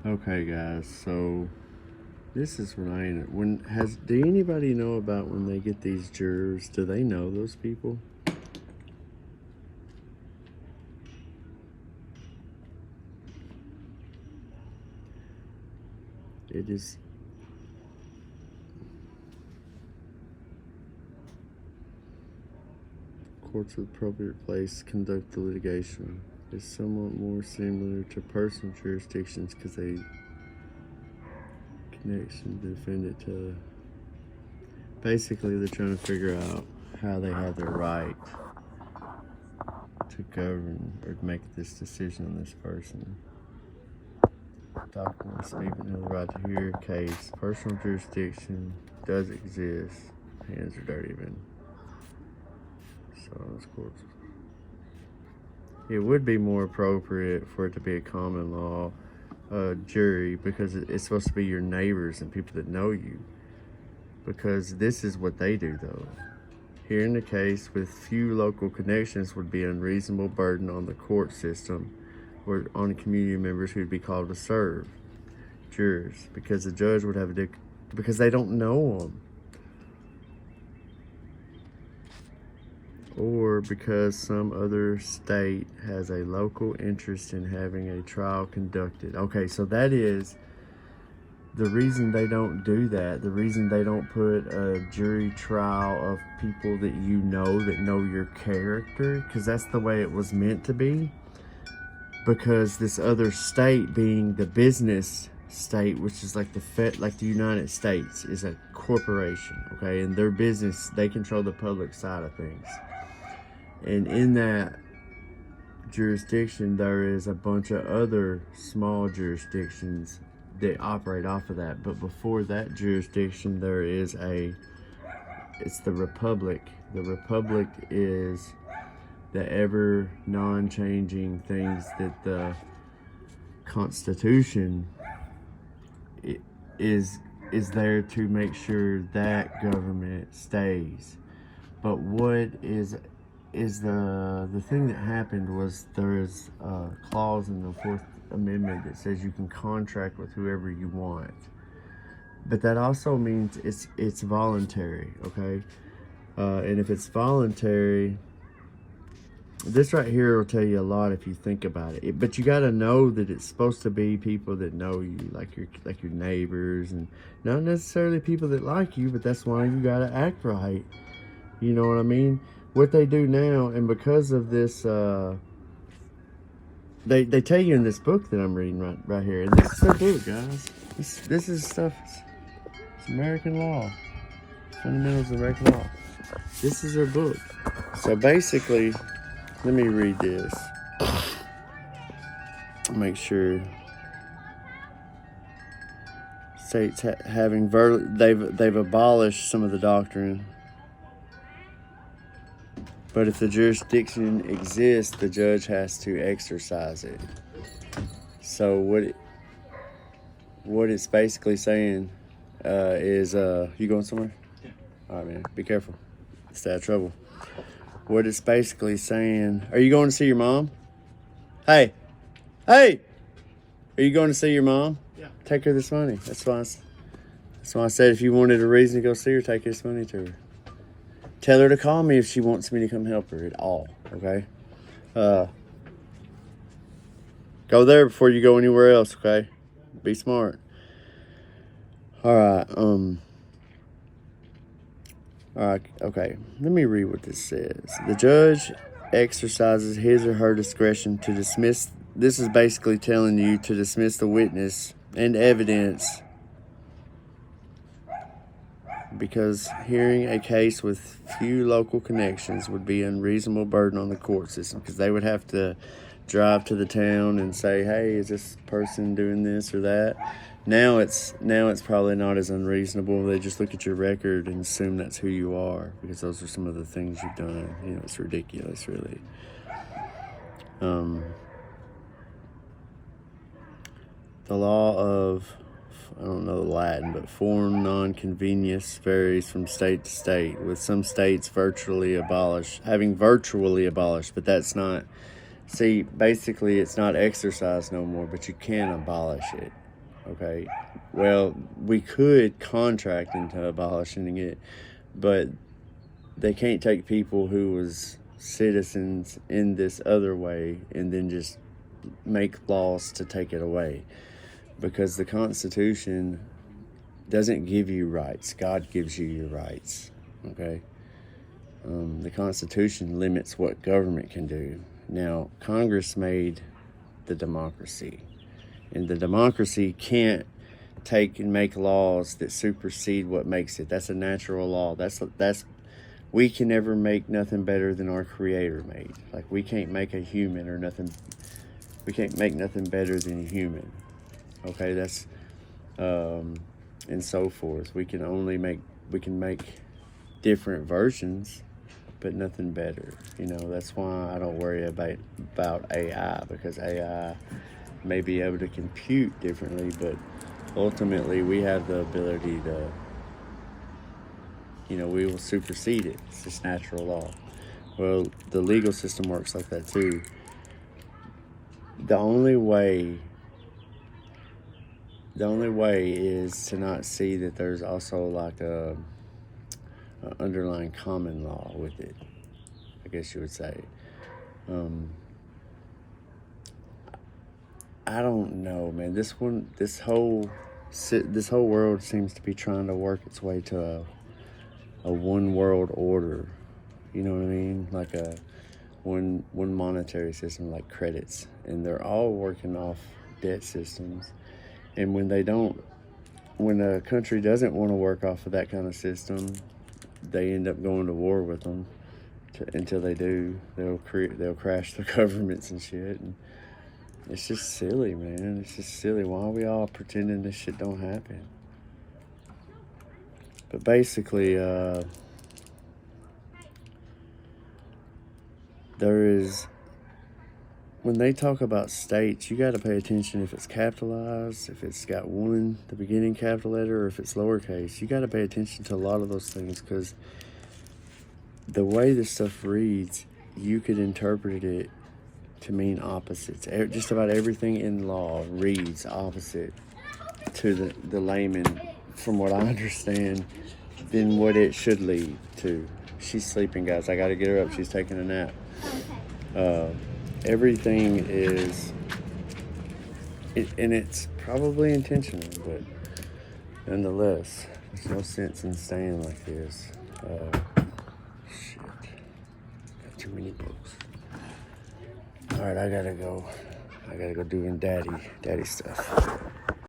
Okay, guys. So this is when do anybody know about when they get these jurors? Do they know those people? It is. Courts of appropriate place conduct the litigation. Is somewhat more similar to personal jurisdictions because they connection the defendant to. Basically, they're trying to figure out how they have their right to govern or make this decision on this person. Documents even have the right to hear a case. Personal jurisdiction does exist. Hands are dirty, man. So, of course, it would be more appropriate for it to be a common law jury because it's supposed to be your neighbors and people that know you. Because this is what they do, though. Hearing the case with few local connections would be an unreasonable burden on the court system or on community members who would be called to serve jurors because the judge would have because they don't know them. Or because some other state has a local interest in having a trial conducted. Okay, so that is the reason they don't do that. The reason they don't put a jury trial of people that that know your character, because that's the way it was meant to be. Because this other state, being the business state, which is like the United States, is a corporation, okay, and their business, they control the public side of things. And in that jurisdiction, there is a bunch of other small jurisdictions that operate off of that. But before that jurisdiction, there is it's the Republic. The Republic is the ever non-changing things that the Constitution is there to make sure that government stays. But what is the thing that happened was there is a clause in the Fourth Amendment that says you can contract with whoever you want, but that also means it's voluntary, okay? And if it's voluntary, this right here will tell you a lot if you think about it. But you got to know that it's supposed to be people that know you, like your neighbors, and not necessarily people that like you. But that's why you got to act right. You know what I mean? What they do now, and because of this, they tell you in this book that I'm reading right here, and this is their book, guys. This is stuff. It's American law, fundamentals of American law. This is their book. So basically, let me read this. Make sure. States having they've abolished some of the doctrine. But if the jurisdiction exists, the judge has to exercise it. So what it's basically saying is, you going somewhere? Yeah. All right, man. Be careful. Stay out of trouble. What it's basically saying, are you going to see your mom? Hey! Are you going to see your mom? Yeah. Take her this money. That's why I said if you wanted a reason to go see her, take this money to her. Tell her to call me if she wants me to come help her at all, okay? Go there before you go anywhere else, okay? Be smart. All right, okay. Let me read what this says. The judge exercises his or her discretion to dismiss. This is basically telling you to dismiss the witness and evidence because hearing a case with few local connections would be an unreasonable burden on the court system because they would have to drive to the town and say, hey, is this person doing this or that? Now it's probably not as unreasonable. They just look at your record and assume that's who you are because those are some of the things you've done. You know, it's ridiculous, really. The law of, I don't know Latin, but form non-convenience varies from state to state, with some states having virtually abolished, but that's not, basically it's not exercised no more, but you can abolish it. Okay, well, we could contract into abolishing it, but they can't take people who was citizens in this other way and then just make laws to take it away, because the Constitution doesn't give you rights. God gives you your rights. Okay. The Constitution limits what government can do. Now, Congress made the democracy, and the democracy can't take and make laws that supersede what makes it. That's a natural law. That's we can never make nothing better than our Creator made. Like, we can't make a human or nothing. We can't make nothing better than a human. Okay, that's and so forth. We can make different versions, but nothing better. That's why I don't worry about AI, because AI may be able to compute differently, but ultimately we have the ability to, we will supersede it. It's just natural law. Well, the legal system works like that too. The only way is to not see that there's also like a underlying common law with it, I guess you would say. I don't know, man. This whole world seems to be trying to work its way to a one world order. You know what I mean? Like a one monetary system, like credits, and they're all working off debt systems. And when a country doesn't want to work off of that kind of system, they end up going to war with them. Until they do, they'll crash their governments and shit. And it's just silly, man. It's just silly. Why are we all pretending this shit don't happen? But basically, when they talk about states, you got to pay attention if it's capitalized, if it's got the beginning capital letter, or if it's lowercase. You got to pay attention to a lot of those things, because the way this stuff reads, you could interpret it to mean opposites. Just about everything in law reads opposite to the layman, from what I understand, than what it should lead to. She's sleeping, guys. I got to get her up. She's taking a nap. Everything is, and it's probably intentional, but nonetheless, there's no sense in staying like this. Shit. Got too many books. Alright, I gotta go doing daddy stuff.